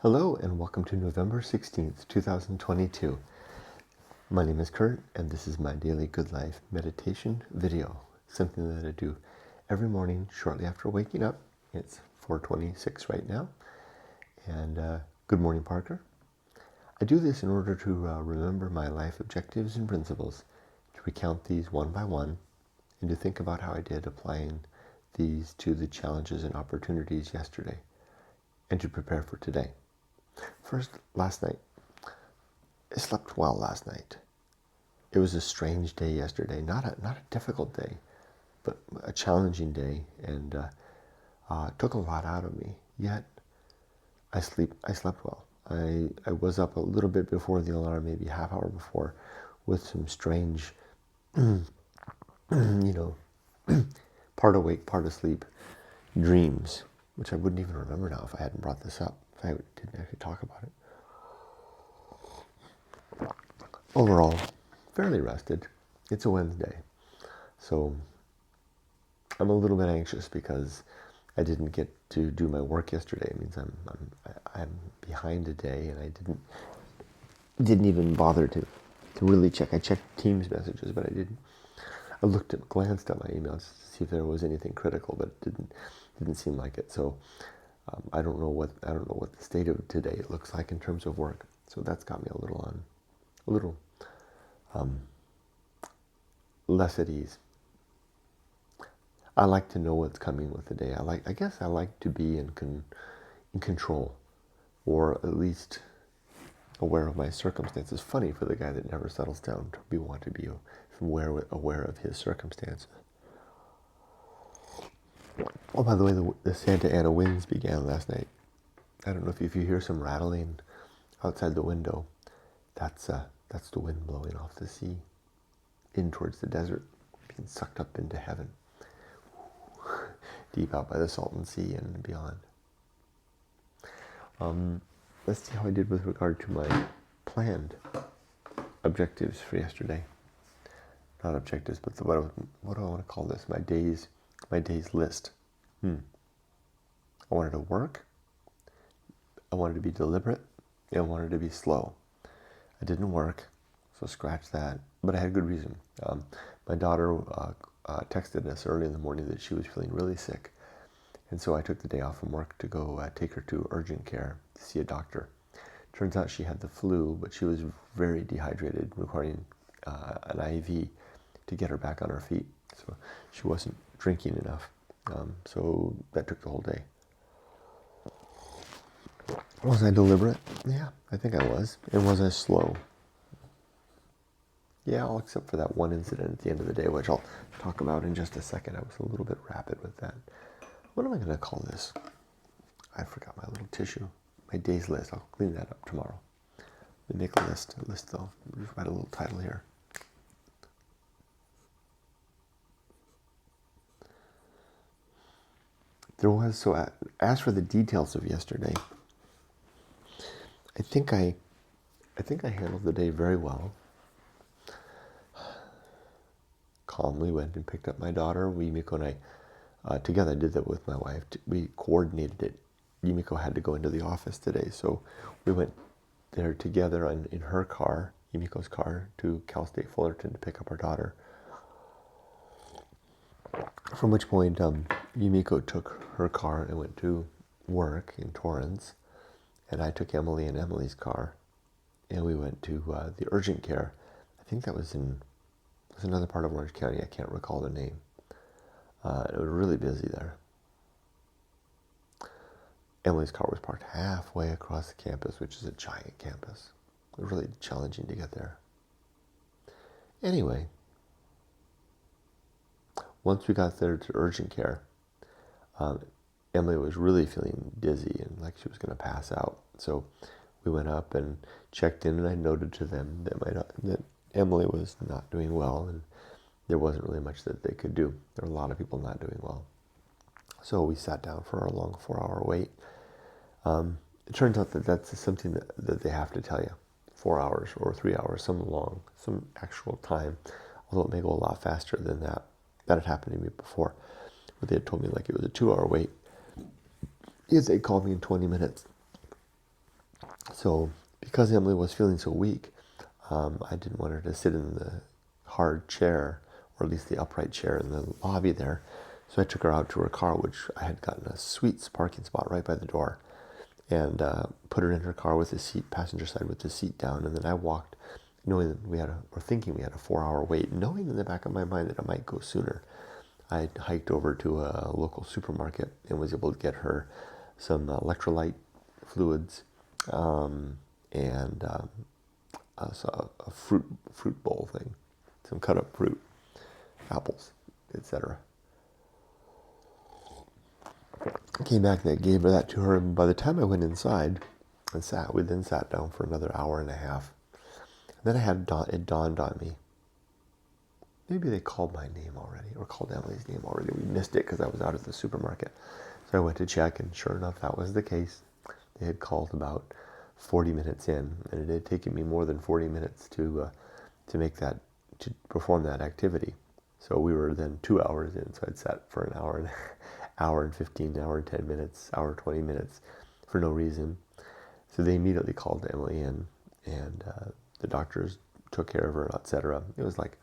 Hello and welcome to November 16th, 2022. My name is Kurt and this is my daily good life meditation video, something that I do every morning shortly after waking up. It's 4:26 right now. And good morning, Parker. I do this in order to remember my life objectives and principles, to recount these one by one, and to think about how I did applying these to the challenges and opportunities yesterday, and to prepare for today. First, last night. I slept well last night. It was a strange day yesterday, not a difficult day, but a challenging day, and took a lot out of me. Yet, I slept well. I was up a little bit before the alarm, maybe a half hour before, with some strange, part awake, part asleep dreams, which I wouldn't even remember now if I hadn't brought this up, if I didn't actually talk about it. Overall, fairly rested. It's a Wednesday, so I'm a little bit anxious because I didn't get to do my work yesterday. It means I'm behind a day, and I didn't even bother to really check. I checked Teams messages, but I didn't. I glanced at my emails to see if there was anything critical, but it didn't seem like it. So I don't know what the state of today looks like in terms of work. So that's got me a little less at ease. I like to know what's coming with the day. I guess I like to be in control, or at least aware of my circumstances. Funny for the guy that never settles down to want to be aware of his circumstances. Oh, by the way, the Santa Ana winds began last night. I don't know if you hear some rattling outside the window. That's the wind blowing off the sea in towards the desert, being sucked up into heaven, deep out by the Salton Sea and beyond. Let's see how I did with regard to my planned objectives for yesterday. Not objectives, but what do I want to call this? My days list. I wanted to work. I wanted to be deliberate. And I wanted to be slow. I didn't work, so scratch that. But I had good reason. My daughter texted us early in the morning that she was feeling really sick. And so I took the day off from work to go take her to urgent care to see a doctor. Turns out she had the flu, but she was very dehydrated, requiring an IV to get her back on her feet. So she wasn't drinking enough. So that took the whole day. Was I deliberate? Yeah, I think I was. And was I slow? Yeah, all except for that one incident at the end of the day, which I'll talk about in just a second. I was a little bit rapid with that. What am I going to call this? I forgot my little tissue. My days list. I'll clean that up tomorrow. Let me make a list though. Just write a little title here. As for the details of yesterday, I think I handled the day very well. Calmly went and picked up my daughter. Yumiko and I, together, I did that with my wife. We coordinated it. Yumiko had to go into the office today, so we went there together in her car, Yumiko's car, to Cal State Fullerton to pick up our daughter. From which point, Yumiko took her car and went to work in Torrance, and I took Emily in Emily's car, and we went to the urgent care. I think that was another part of Orange County. I can't recall the name. It was really busy there. Emily's car was parked halfway across the campus, which is a giant campus. It was really challenging to get there. Anyway, once we got there to urgent care, Emily was really feeling dizzy and like she was going to pass out. So we went up and checked in, and I noted to them that Emily was not doing well, and there wasn't really much that they could do. There were a lot of people not doing well. So we sat down for a long 4-hour wait. It turns out that that's something that they have to tell you. 4 hours or 3 hours, some actual time. Although it may go a lot faster than that. That had happened to me before, where they had told me like it was a 2-hour wait. Yes, they called me in 20 minutes. So because Emily was feeling so weak, I didn't want her to sit in the hard chair, or at least the upright chair in the lobby there. So I took her out to her car, which I had gotten a sweet parking spot right by the door, and put her in her car with the seat, passenger side with the seat down. And then I walked, knowing that thinking we had a 4-hour wait, knowing in the back of my mind that I might go sooner. I hiked over to a local supermarket and was able to get her some electrolyte fluids, and a fruit bowl thing, some cut up fruit, apples, etc. I came back and I gave her that to her, and by the time I went inside and we then sat down for another hour and a half. And then it dawned on me, maybe they called my name already, or called Emily's name already. We missed it because I was out at the supermarket. So I went to check, and sure enough, that was the case. They had called about 40 minutes in, and it had taken me more than 40 minutes to perform that activity. So we were then 2 hours in. So I'd sat for an hour and 15, hour and 10 minutes, hour 20 minutes for no reason. So they immediately called Emily in, and the doctors took care of her, etc. It was like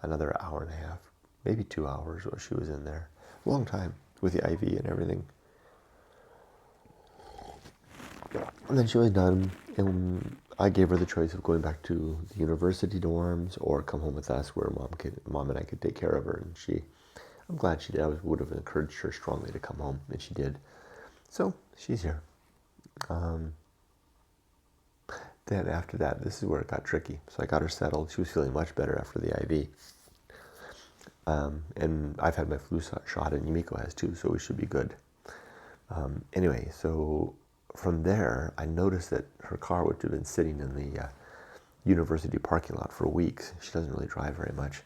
another hour and a half, maybe 2 hours while she was in there. Long time with the IV and everything. And then she was done, and I gave her the choice of going back to the university dorms or come home with us, where mom and I could take care of her. And I'm glad she did. I would have encouraged her strongly to come home, and she did. So she's here. Then after that, this is where it got tricky. So I got her settled. She was feeling much better after the IV. And I've had my flu shot, and Yumiko has too, so we should be good. Anyway, so from there, I noticed that her car, which had been sitting in the university parking lot for weeks, she doesn't really drive very much,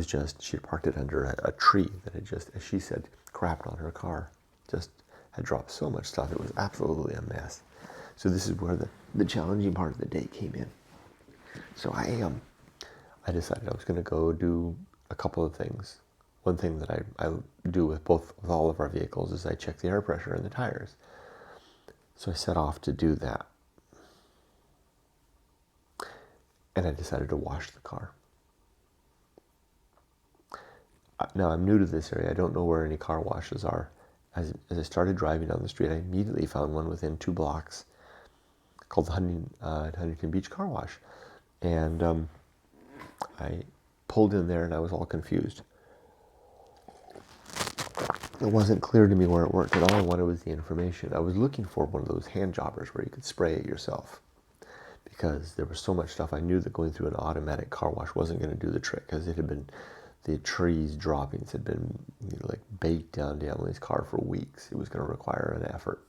she had parked it under a tree that had just, as she said, crapped on her car. Just had dropped so much stuff. It was absolutely a mess. So this is where the challenging part of the day came in. So I decided I was going to go do a couple of things. One thing that I do with all of our vehicles is I check the air pressure in the tires. So I set off to do that. And I decided to wash the car. Now I'm new to this area. I don't know where any car washes are. As I started driving down the street, I immediately found one within 2 blocks called the Huntington Beach Car Wash. And I pulled in there and I was all confused. It wasn't clear to me where it worked, and all I wanted was the information. I was looking for one of those hand jobbers where you could spray it yourself, because there was so much stuff. I knew that going through an automatic car wash wasn't going to do the trick, because the trees droppings had been like baked down to Emily's car for weeks. It was going to require an effort.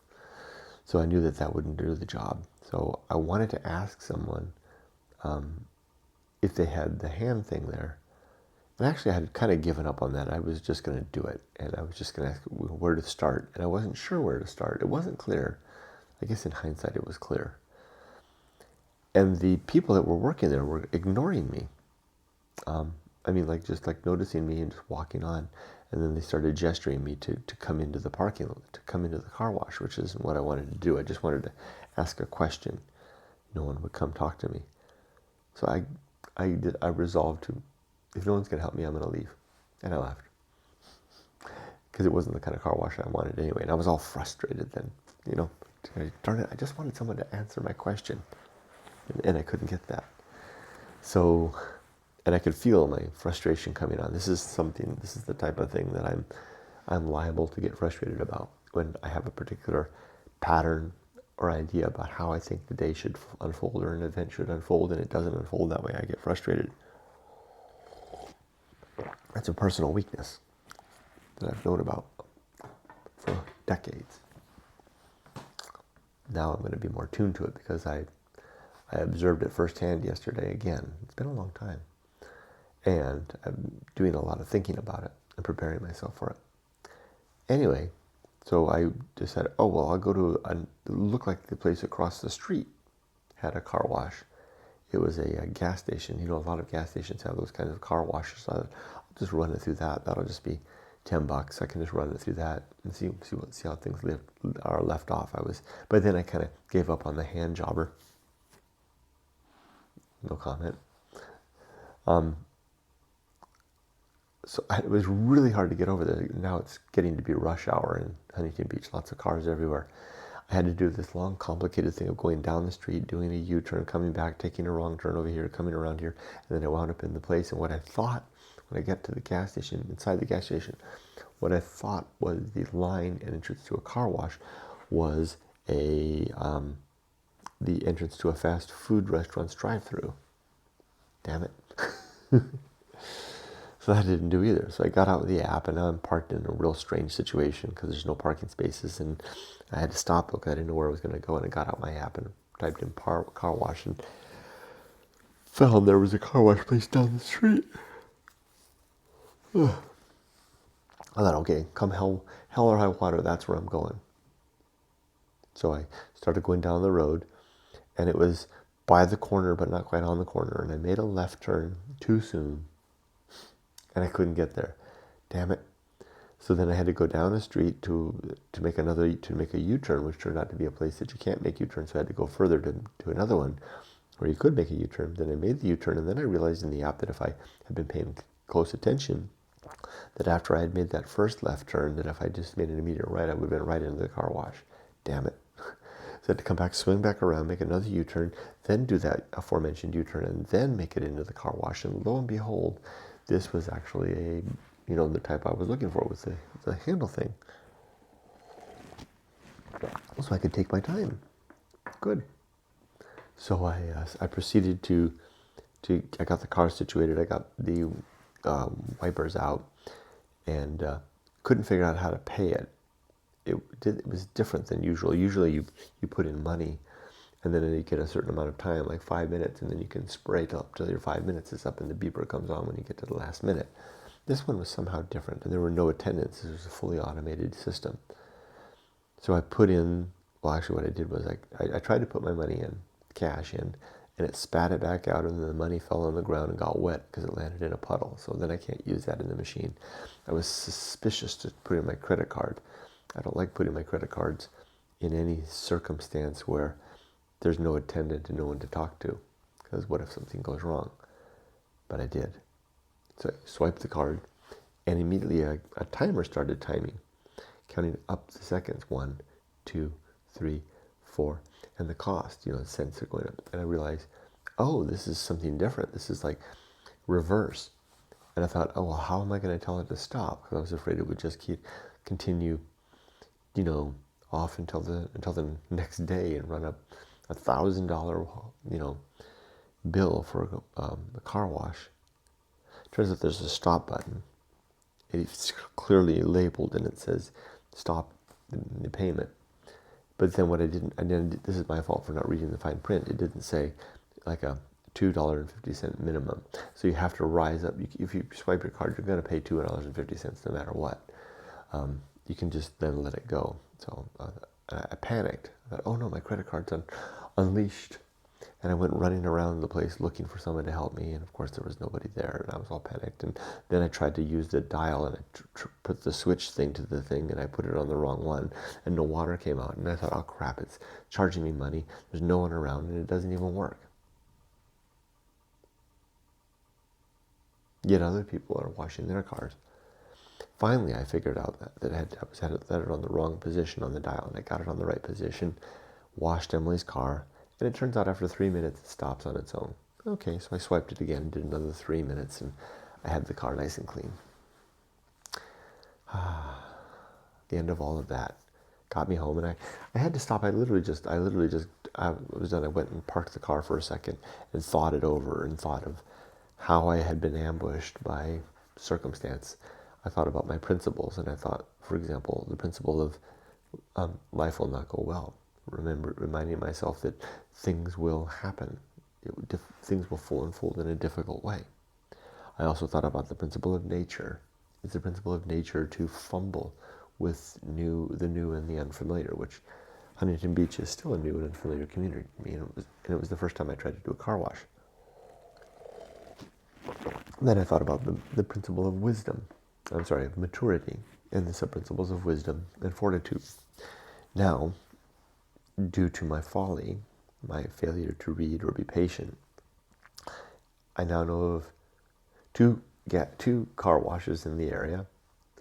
So I knew that wouldn't do the job. So I wanted to ask someone if they had the hand thing there. And actually, I had kind of given up on that. I was just going to do it, and I was just going to ask where to start, and I wasn't sure where to start. It wasn't clear. I guess in hindsight, it was clear. And the people that were working there were ignoring me. Just noticing me and just walking on. And then they started gesturing me to come into the parking lot, to come into the car wash, which isn't what I wanted to do. I just wanted to ask a question. No one would come talk to me. So I resolved to, if no one's going to help me, I'm going to leave. And I left. Because it wasn't the kind of car wash I wanted anyway. And I was all frustrated then. Darn it, I just wanted someone to answer my question. And I couldn't get that. So, and I could feel my frustration coming on. This is the type of thing that I'm liable to get frustrated about when I have a particular pattern or idea about how I think the day should unfold or an event should unfold, and it doesn't unfold that way. I get frustrated. That's a personal weakness that I've known about for decades. Now I'm going to be more tuned to it because I observed it firsthand yesterday again. It's been a long time. And I'm doing a lot of thinking about it and preparing myself for it. Anyway, so I decided, I'll go to it looked like the place across the street had a car wash. It was a gas station. A lot of gas stations have those kinds of car washes. So I'll just run it through that. That'll just be $10. I can just run it through that and see how things are left off. But then I kind of gave up on the hand jobber. No comment. So it was really hard to get over there. Now it's getting to be rush hour in Huntington Beach. Lots of cars everywhere. I had to do this long, complicated thing of going down the street, doing a U-turn, coming back, taking a wrong turn over here, coming around here, and then I wound up in the place. And what I thought, when I got to the gas station, inside the gas station, what I thought was the line and entrance to a car wash was the entrance to a fast food restaurant's drive-through. Damn it. So that didn't do either. So I got out with the app, and now I'm parked in a real strange situation because there's no parking spaces, and I had to stop because I didn't know where I was going to go. And I got out my app and typed in car wash and found there was a car wash place down the street. I thought, okay, come hell or high water, that's where I'm going. So I started going down the road, and it was by the corner, but not quite on the corner. And I made a left turn too soon, and I couldn't get there. Damn it. So then I had to go down the street to make a U-turn, which turned out to be a place that you can't make U-turns. So I had to go further to another one where you could make a U-turn. Then I made the U-turn, and then I realized in the app that if I had been paying close attention, that after I had made that first left turn, that if I just made an immediate right, I would have been right into the car wash. Damn it. So I had to come back, swing back around, make another U-turn, then do that aforementioned U-turn, and then make it into the car wash. And lo and behold, this was actually the type I was looking for, was the handle thing. So I could take my time. Good. So I proceeded I got the car situated, I got the wipers out, and couldn't figure out how to pay it. It was different than usual. Usually you put in money, and then you get a certain amount of time, like 5 minutes, and then you can spray up till your 5 minutes is up and the beeper comes on when you get to the last minute. This one was somehow different, and there were no attendants. This was a fully automated system. So I put in, well, actually what I did was I tried to put my money in, cash in, and it spat it back out, and then the money fell on the ground and got wet because it landed in a puddle. So then I can't use that in the machine. I was suspicious to put in my credit card. I don't like putting my credit cards in any circumstance where there's no attendant and no one to talk to, because what if something goes wrong? But I did. So I swiped the card, and immediately a timer started timing, counting up the seconds. 1, 2, 3, 4, and the cost, the cents are going up. And I realized, oh, this is something different. This is like reverse. And I thought, oh, well, how am I going to tell it to stop? Because I was afraid it would just continue, off until the next day and run up $1,000, bill for a car wash. Turns out there's a stop button. It's clearly labeled, and it says stop the payment. But then what I didn't, this is my fault for not reading the fine print. It didn't say like a $2.50 minimum. So you have to rise up. If you swipe your card, you're going to pay $2.50 no matter what. You can just then let it go. So I panicked. I thought, oh no, my credit card's unleashed. And I went running around the place looking for someone to help me. And of course there was nobody there, and I was all panicked. And then I tried to use the dial, and I put the switch thing to the thing, and I put it on the wrong one, and no water came out. And I thought, oh crap, it's charging me money. There's no one around, and it doesn't even work. Yet other people are washing their cars. Finally, I figured out that I had it on the wrong position on the dial, and I got it on the right position, washed Emily's car, and it turns out after 3 minutes, it stops on its own. Okay, so I swiped it again, did another 3 minutes, and I had the car nice and clean. The end of all of that got me home, and I had to stop. I was done. I went and parked the car for a second and thought it over, and thought of how I had been ambushed by circumstance. I thought about my principles, and I thought, for example, the principle of life will not go well. Reminding myself that things will happen. Things will unfold in a difficult way. I also thought about the principle of nature. It's the principle of nature to fumble with the new and the unfamiliar, which Huntington Beach is still a new and unfamiliar community to me, and it was the first time I tried to do a car wash. Then I thought about the principle of wisdom. of maturity and the sub-principles of wisdom and fortitude. Now, due to my folly, my failure to read or be patient, I now know of two car washes in the area,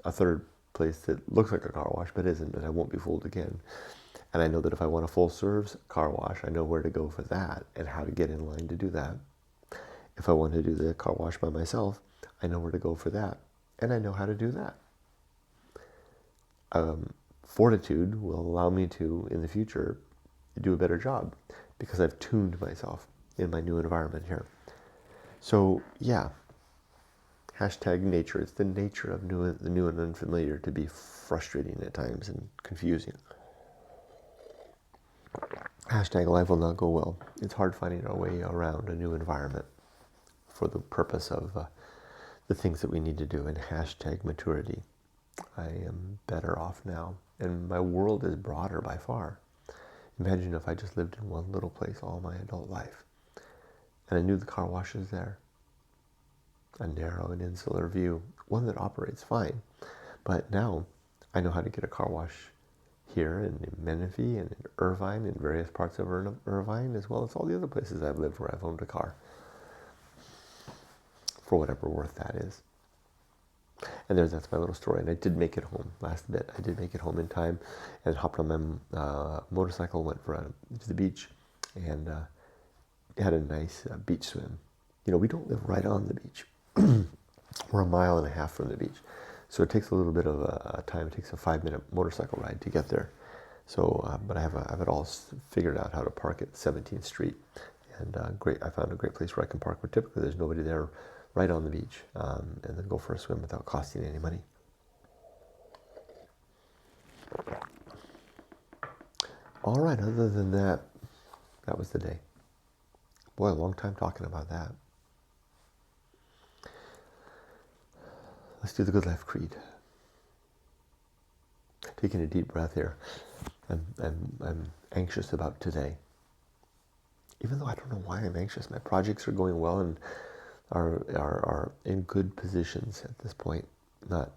a third place that looks like a car wash but isn't, and I won't be fooled again. And I know that if I want a full serves car wash, I know where to go for that and how to get in line to do that. If I want to do the car wash by myself, I know where to go for that, and I know how to do that. Fortitude will allow me to, in the future, do a better job because I've tuned myself in my new environment here. So yeah, hashtag nature. It's the nature of the new and unfamiliar to be frustrating at times and confusing. Hashtag life will not go well. It's hard finding our way around a new environment for the purpose of the things that we need to do. And hashtag maturity. I am better off now. And my world is broader by far. Imagine if I just lived in one little place all my adult life. And I knew the car wash is there. A narrow and insular view. One that operates fine. But now I know how to get a car wash here in Menifee and in Irvine and various parts of Irvine, as well as all the other places I've lived where I've owned a car. For whatever worth that is. And that's my little story. And I did make it home last bit. I did make it home in time and hopped on my motorcycle, went to the beach, and had a nice beach swim. You know, we don't live right on the beach. We're 1.5 miles from the beach. So it takes a little bit of time. It takes a 5-minute motorcycle ride to get there. So, but I have it all figured out how to park at 17th Street. And I found a great place where I can park where typically there's nobody there, right on the beach, and then go for a swim without costing any money. All right, other than that, that was the day. Boy, a long time talking about that. Let's do the Good Life Creed. Taking a deep breath here. I'm anxious about today. Even though I don't know why I'm anxious. My projects are going well and are in good positions at this point. Not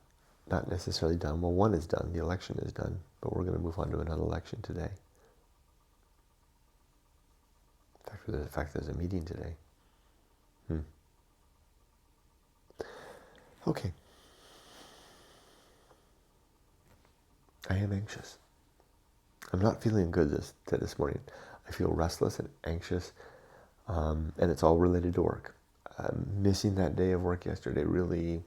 necessarily done. Well, one is done. The election is done. But we're going to move on to another election today. In fact, there's a meeting today. Okay. I am anxious. I'm not feeling good this morning. I feel restless and anxious, and it's all related to work. Missing that day of work yesterday really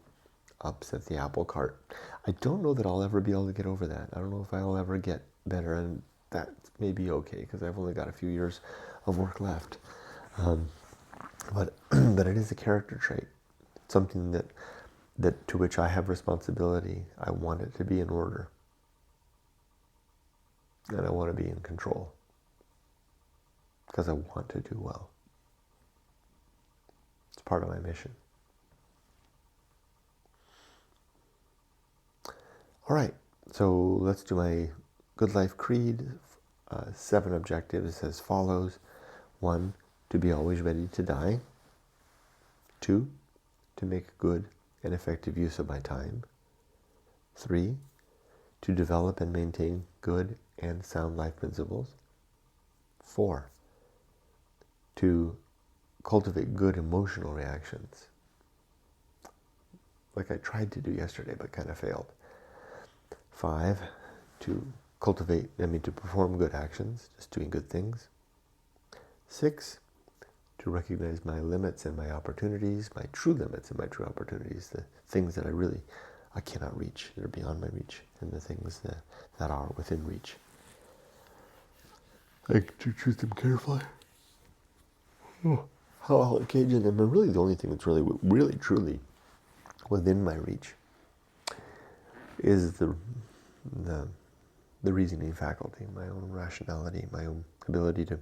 upset the apple cart. I don't know that I'll ever be able to get over that. I don't know if I'll ever get better, and that may be okay because I've only got a few years of work left. But it is a character trait, something that to which I have responsibility. I want it to be in order, and I want to be in control because I want to do well. It's part of my mission. All right, so let's do my Good Life Creed. 7 objectives as follows. 1, to be always ready to die. 2, to make good and effective use of my time. 3, to develop and maintain good and sound life principles. 4, to cultivate good emotional reactions, like I tried to do yesterday but kind of failed. 5, to perform good actions, just doing good things. 6, to recognize my limits and my opportunities, my true limits and my true opportunities, the things that I cannot reach, that are beyond my reach, and the things that are within reach. I to choose them carefully. How I'll engage in them, and really the only thing that's really truly within my reach is the reasoning faculty, my own rationality, my own ability to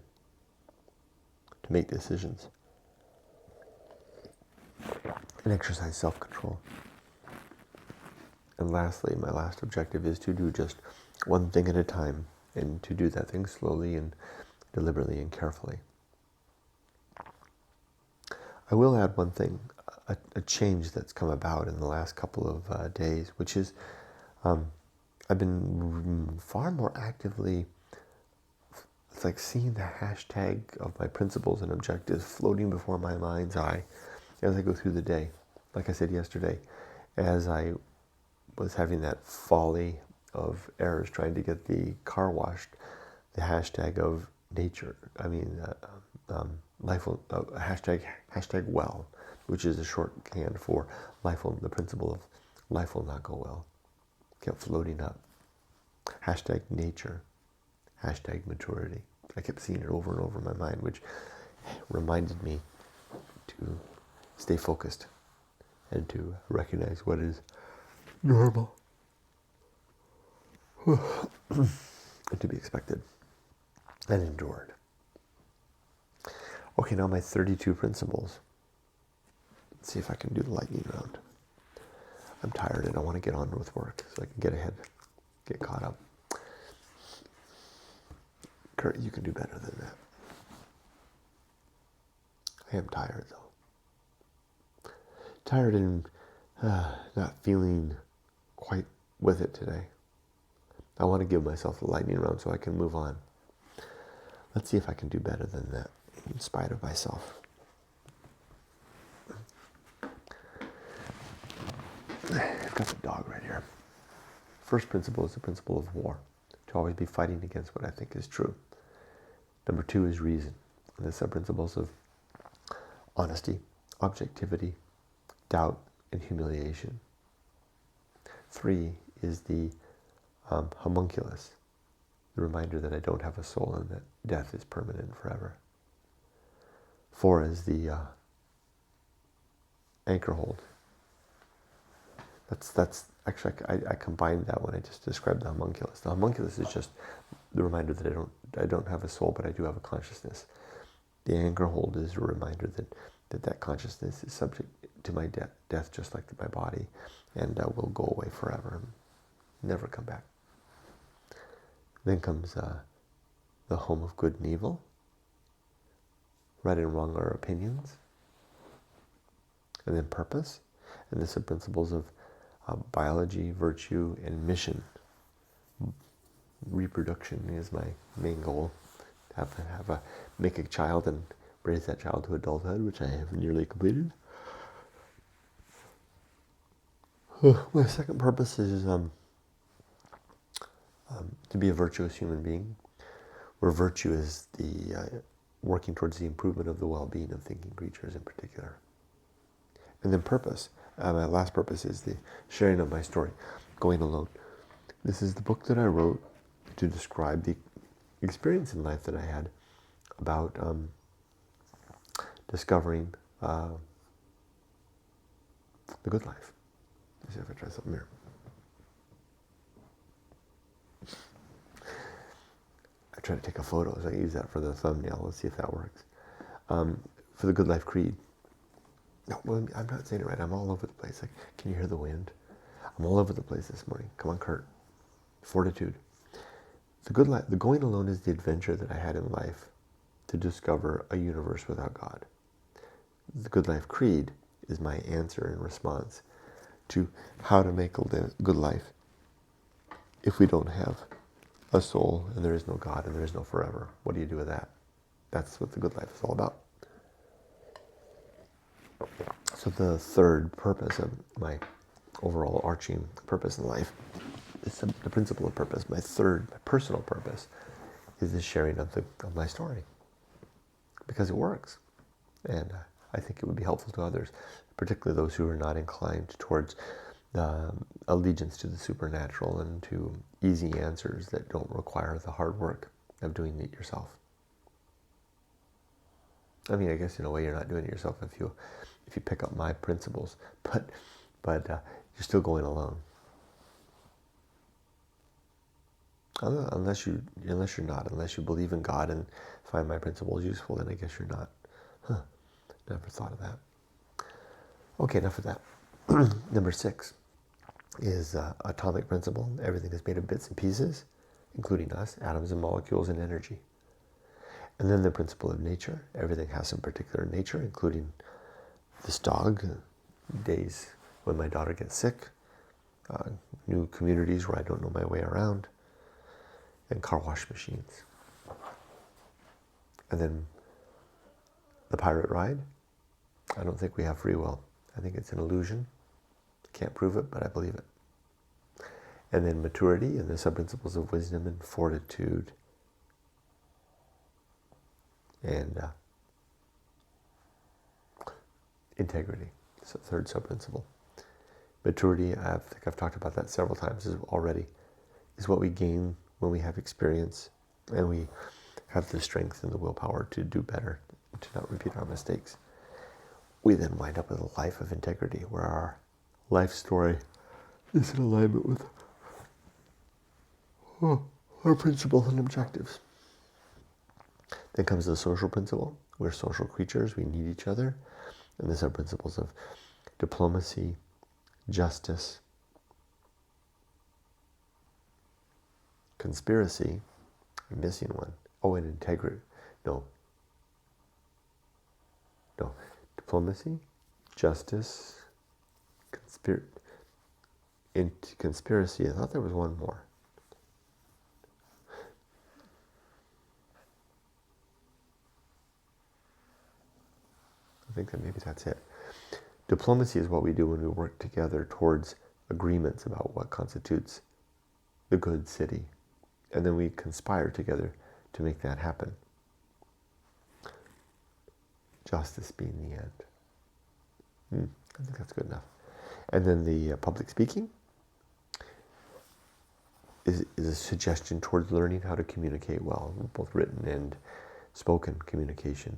make decisions and exercise self-control. And lastly, my last objective is to do just one thing at a time, and to do that thing slowly and deliberately and carefully. I will add one thing. a change that's come about in the last couple of days, which is I've been far more actively, it's like seeing the hashtag of my principles and objectives floating before my mind's eye as I go through the day. Like I said yesterday, as I was having that folly of errors trying to get the car washed, the hashtag of nature, life will, hashtag well, which is a shorthand for life will, the principle of life will not go well, kept floating up. Hashtag nature, hashtag maturity. I kept seeing it over and over in my mind, which reminded me to stay focused and to recognize what is normal and to be expected and endured. Okay, now my 32 principles. Let's see if I can do the lightning round. I'm tired and I want to get on with work so I can get ahead, get caught up. Kurt, you can do better than that. I am tired though. Tired and not feeling quite with it today. I want to give myself the lightning round so I can move on. Let's see if I can do better than that, in spite of myself. I've got the dog right here. First principle is the principle of war, to always be fighting against what I think is true. Number 2 is reason, and the sub-principles of honesty, objectivity, doubt, and humiliation. 3 is the homunculus, the reminder that I don't have a soul and that death is permanent forever. 4 is the anchor hold. That's actually, I combined that when I just described the homunculus. The homunculus is just the reminder that I don't have a soul, but I do have a consciousness. The anchor hold is a reminder that consciousness is subject to my death, just like my body, and will go away forever and never come back. Then comes the home of good and evil. Right and wrong are opinions. And then purpose, and the sub-principles of biology, virtue, and mission. Reproduction is my main goal. Make a child and raise that child to adulthood, which I have nearly completed. My second purpose is to be a virtuous human being, where virtue is the working towards the improvement of the well-being of thinking creatures in particular. And then purpose. My last purpose is the sharing of my story, Going Alone. This is the book that I wrote to describe the experience in life that I had about discovering the good life. Let's see if I try something here. I try to take a photo, so I use that for the thumbnail. Let's see if that works. For the Good Life Creed. No, well, I'm not saying it right. I'm all over the place. Like, can you hear the wind? I'm all over the place this morning. Come on, Kurt. Fortitude. The good life, the going alone is the adventure that I had in life to discover a universe without God. The Good Life Creed is my answer and response to how to make a good life if we don't have a soul and there is no God and there is no forever. What do you do with that? That's what the good life is all about. So the third purpose of my overall arching purpose in life is the principle of purpose. My personal purpose is the sharing of my story, because it works, and I think it would be helpful to others, particularly those who are not inclined towards allegiance to the supernatural and to easy answers that don't require the hard work of doing it yourself. I mean, I guess in a way you're not doing it yourself if you pick up my principles, but you're still going alone. Unless you believe in God and find my principles useful, then I guess you're not. Never thought of that. Okay, enough of that. Number 6 is atomic principle. Everything is made of bits and pieces, including us, atoms and molecules and energy. And then the principle of nature. Everything has some particular nature, including this dog, days when my daughter gets sick, new communities where I don't know my way around, and car wash machines. And then the pirate ride, I don't think we have free will. I think it's an illusion. Can't prove it, but I believe it. And then maturity and the sub-principles of wisdom and fortitude. And integrity. So third sub-principle. Maturity, I think I've talked about that several times already, is what we gain when we have experience and we have the strength and the willpower to do better, to not repeat our mistakes. We then wind up with a life of integrity where our life story is in alignment with our principles and objectives. Then comes the social principle. We're social creatures, we need each other. And the sub-principles of diplomacy, justice, conspiracy, I'm missing one. Oh, and integrity. No. Diplomacy, justice, conspiracy. I thought there was one more. I think that maybe that's it. Diplomacy is what we do when we work together towards agreements about what constitutes the good city. And then we conspire together to make that happen. Justice being the end. I think that's good enough. And then the public speaking is a suggestion towards learning how to communicate well, both written and spoken communication.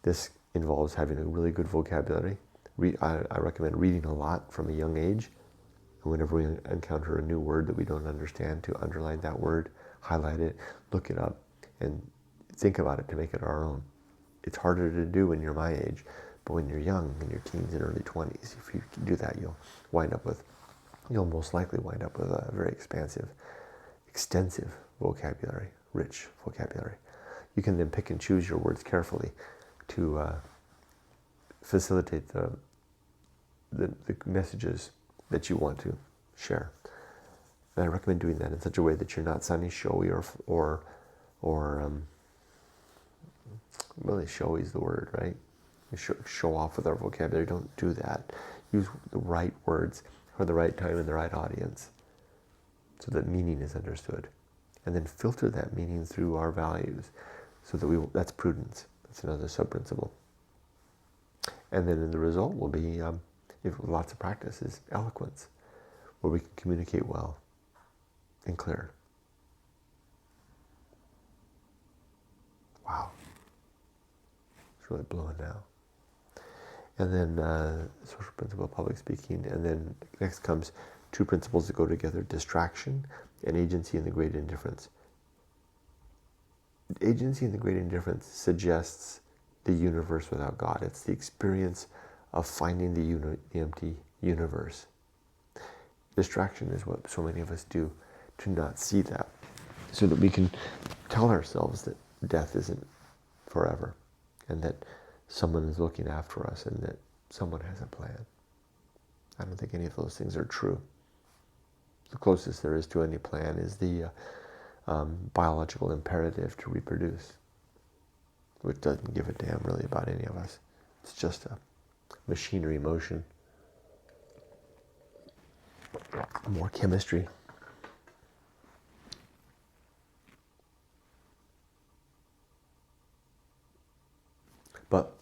This involves having a really good vocabulary. I recommend reading a lot from a young age. And whenever we encounter a new word that we don't understand, to underline that word, highlight it, look it up, and think about it to make it our own. It's harder to do when you're my age, but when you're young, in your teens and early 20s, if you do that, you'll most likely wind up with a very extensive vocabulary, rich vocabulary. You can then pick and choose your words carefully to facilitate the messages that you want to share. And I recommend doing that in such a way that you're not sounding showy or really showy is the word, right? We show off with our vocabulary. Don't do that. Use the right words for the right time and the right audience so that meaning is understood. And then filter that meaning through our values so that that's prudence. That's another sub-principle. And then the result will be, if lots of practice, is eloquence, where we can communicate well and clear. Wow. It's really blowing now. And then social principle of public speaking. And then next comes two principles that go together: distraction and agency and the great indifference. Agency and the great indifference suggests the universe without God. It's the experience of finding the empty universe. Distraction is what so many of us do to not see that, so that we can tell ourselves that death isn't forever, and that someone is looking after us, and that someone has a plan. I don't think any of those things are true. The closest there is to any plan is the biological imperative to reproduce, which doesn't give a damn really about any of us. It's just a machinery motion. More chemistry. But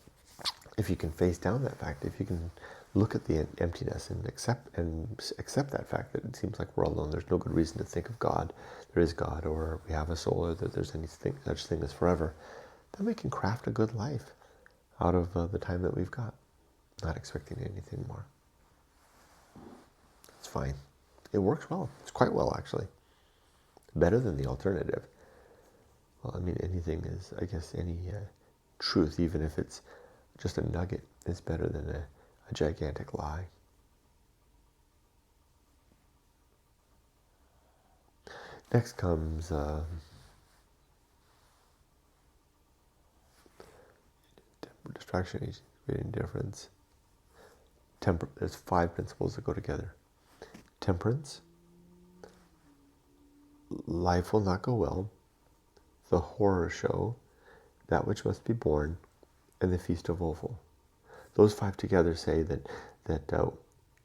if you can face down that fact, if you can look at the emptiness and accept that fact that it seems like we're alone, there's no good reason to think of God, there is God, or we have a soul, or that there's any such thing as forever, then we can craft a good life out of the time that we've got, not expecting anything more. It's fine. It works well. It's quite well, actually. Better than the alternative. Well, I mean, anything is, I guess, any truth, even if it's just a nugget, is better than a gigantic lie. Next comes distraction, great indifference, There's 5 principles that go together. Temperance, life will not go well, the horror show, that which must be borne, and the feast of woeful. Those 5 together say that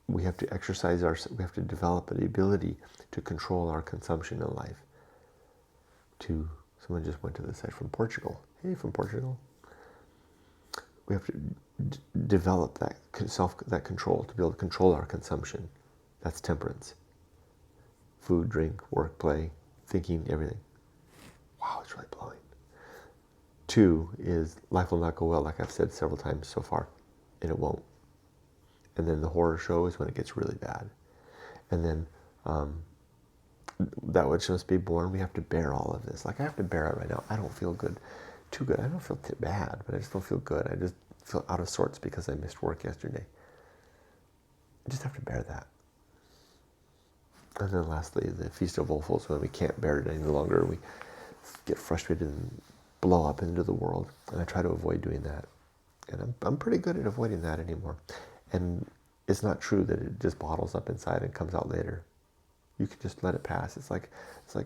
we have to exercise we have to develop the ability to control our consumption in life. Someone just went to the site from Portugal. Hey, from Portugal. We have to develop that control, to be able to control our consumption. That's temperance. Food, drink, work, play, thinking, everything. Wow, it's really blowing. 2 is life will not go well, like I've said several times so far, and it won't. And then the horror show is when it gets really bad. And then that which must be born, we have to bear all of this. Like I have to bear it right now. I don't feel good, too good. I don't feel bad, but I just don't feel good. I just feel out of sorts because I missed work yesterday. I just have to bear that. And then lastly, the feast of woeful is when we can't bear it any longer. We get frustrated and blow up into the world. And I try to avoid doing that. And I'm pretty good at avoiding that anymore. And it's not true that it just bottles up inside and comes out later. You can just let it pass. It's like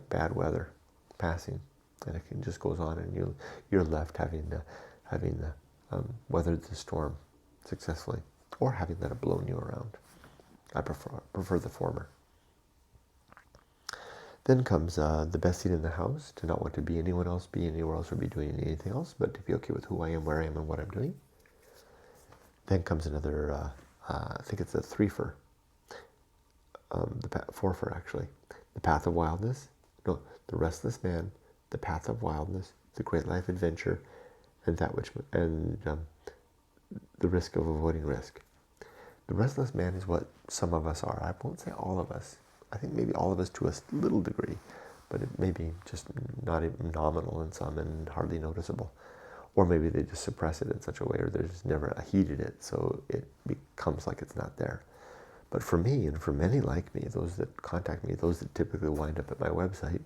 bad weather passing, and it just goes on, and you're left having weathered the storm successfully, or having let it blow you around. I prefer the former. Then comes the best seat in the house, to not want to be anywhere else, or be doing anything else, but to be okay with who I am, where I am, and what I'm doing. Then comes another, I think it's a threefer, fourfer actually. The path of wildness, the restless man, the path of wildness, the great life adventure, and the risk of avoiding risk. The restless man is what some of us are. I won't say all of us. I think maybe all of us to a little degree, but it may be just not even nominal in some and hardly noticeable. Or maybe they just suppress it in such a way, or they just never heeded it, so it becomes like it's not there. But for me, and for many like me, those that contact me, those that typically wind up at my website,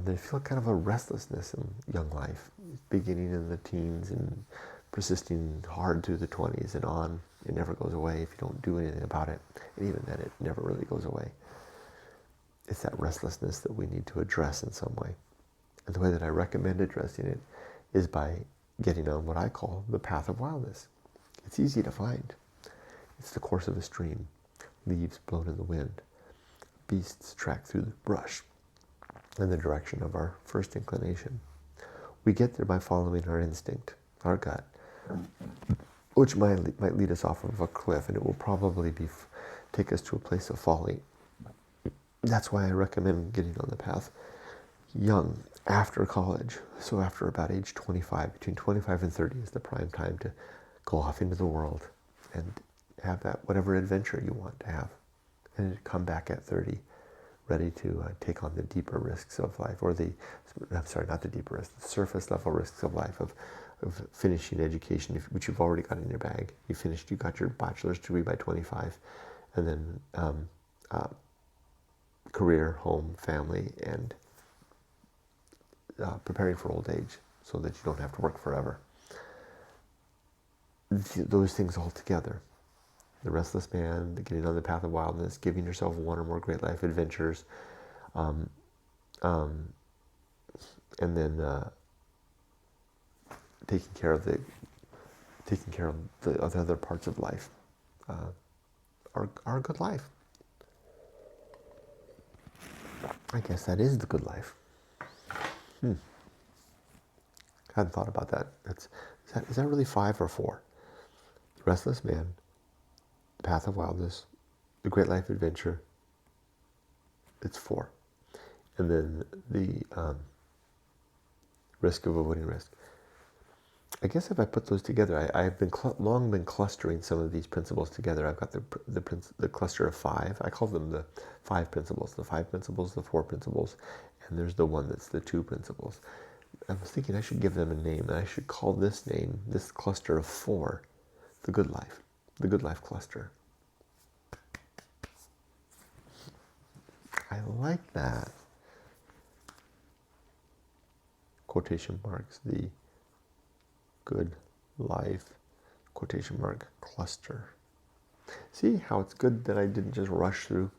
they feel kind of a restlessness in young life, beginning in the teens and persisting hard through the 20s and on. It never goes away if you don't do anything about it. And even then, it never really goes away. It's that restlessness that we need to address in some way. And the way that I recommend addressing it is by getting on what I call the path of wildness. It's easy to find. It's the course of a stream, leaves blown in the wind, beasts track through the brush in the direction of our first inclination. We get there by following our instinct, our gut, which might lead us off of a cliff, and it will probably take us to a place of folly. That's why I recommend getting on the path young, after college. So after about age 25, between 25 and 30 is the prime time to go off into the world and have that whatever adventure you want to have, and come back at 30 ready to take on the deeper risks of life, or not the deeper risks, the surface level risks of life, of finishing education, which you've already got in your bag. You got your bachelor's degree by 25, and then career, home, family, and preparing for old age so that you don't have to work forever. Those things all together. The restless man, the getting on the path of wildness, giving yourself one or more great life adventures, and then taking care of the other parts of life, are good life. I guess that is the good life. I hadn't thought about that. Is that really 5 or 4? The restless man, the path of wildness, the great life adventure. It's 4. And then the risk of avoiding risk. I guess if I put those together, I've long been clustering some of these principles together. I've got the cluster of 5. I call them the 5 principles. The 5 principles, the 4 principles, and there's the one that's the 2 principles. I was thinking I should give them a name, and I should call this cluster of 4, the good life cluster. I like that. Quotation marks, the good life, quotation mark, cluster. See how it's good that I didn't just rush through.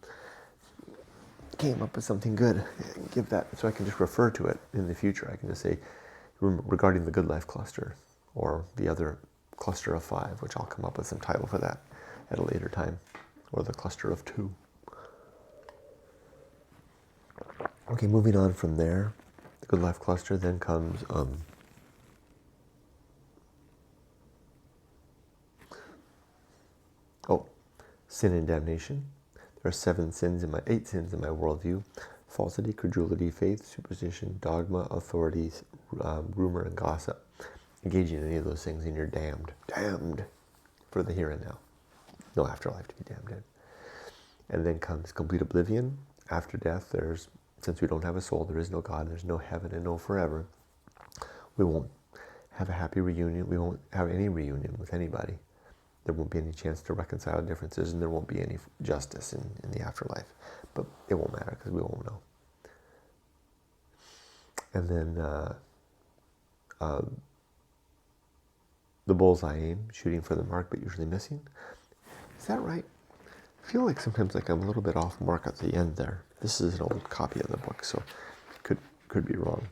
Came up with something good. Give that, so I can just refer to it in the future. I can just say, regarding the good life cluster, or the other cluster of 5, which I'll come up with some title for that at a later time, or the cluster of 2. Okay, moving on from there, the good life cluster, then comes sin and damnation. There are 8 sins in my worldview: falsity, credulity, faith, superstition, dogma, authorities, rumor, and gossip. Engaging in any of those things and you're damned. Damned for the here and now. No afterlife to be damned in. And then comes complete oblivion. After death, since we don't have a soul, there is no God, there's no heaven and no forever. We won't have a happy reunion. We won't have any reunion with anybody. There won't be any chance to reconcile differences, and there won't be any justice in the afterlife. But it won't matter because we won't know. And then the bullseye aim, shooting for the mark but usually missing. Is that right? I feel like sometimes I'm a little bit off mark at the end there. This is an old copy of the book, so could be wrong.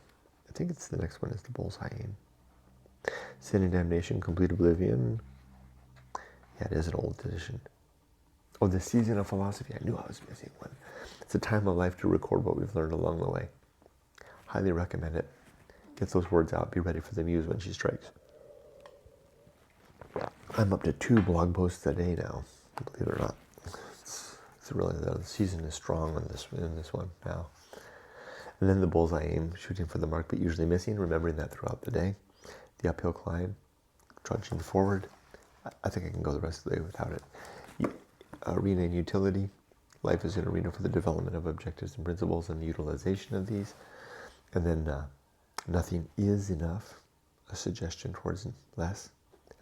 I think it's the next one is the bullseye aim. Sin and damnation, complete oblivion. Yeah, it is an old edition. Oh, the season of philosophy. I knew I was missing one. It's a time of life to record what we've learned along the way. Highly recommend it. Get those words out. Be ready for the muse when she strikes. I'm up to 2 blog posts a day now, believe it or not. It's really, the season is strong in this one now. And then the bullseye aim, shooting for the mark but usually missing, remembering that throughout the day. The uphill climb, trudging forward. I think I can go the rest of the day without it. Arena and utility. Life is an arena for the development of objectives and principles and the utilization of these. And then nothing is enough, a suggestion towards less.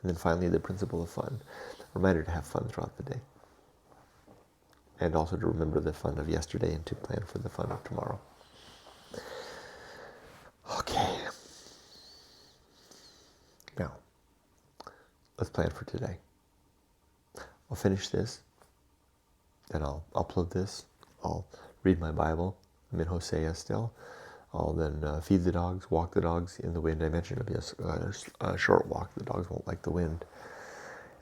And then finally, the principle of fun. Reminder to have fun throughout the day. And also to remember the fun of yesterday and to plan for the fun of tomorrow. Okay. Now, let's plan for today. I'll finish this, then I'll upload this. I'll read my Bible. I'm in Hosea still. I'll then feed the dogs, walk the dogs in the wind. I mentioned it'll be a short walk. The dogs won't like the wind.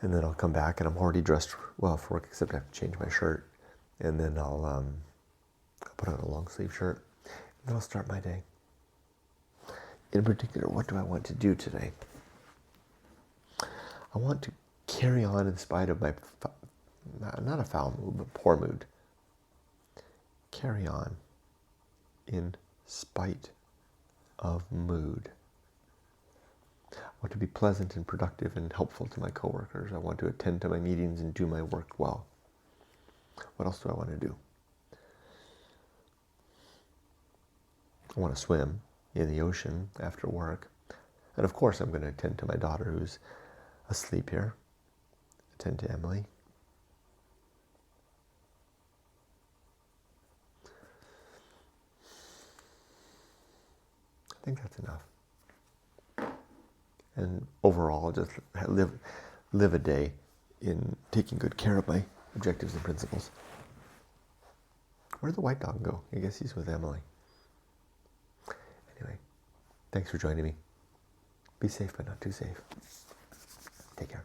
And then I'll come back, and I'm already dressed well for work, except I have to change my shirt. And then I'll put on a long sleeve shirt, and then I'll start my day. In particular, what do I want to do today? I want to carry on in spite of my, not a foul mood, but poor mood. Carry on in spite of mood. I want to be pleasant and productive and helpful to my coworkers. I want to attend to my meetings and do my work well. What else do I want to do? I want to swim in the ocean after work. And of course I'm going to attend to my daughter who's asleep here. Attend to Emily. I think that's enough. And overall, just live a day in taking good care of my objectives and principles. Where did the white dog go? I guess he's with Emily. Anyway, thanks for joining me. Be safe, but not too safe. Take care.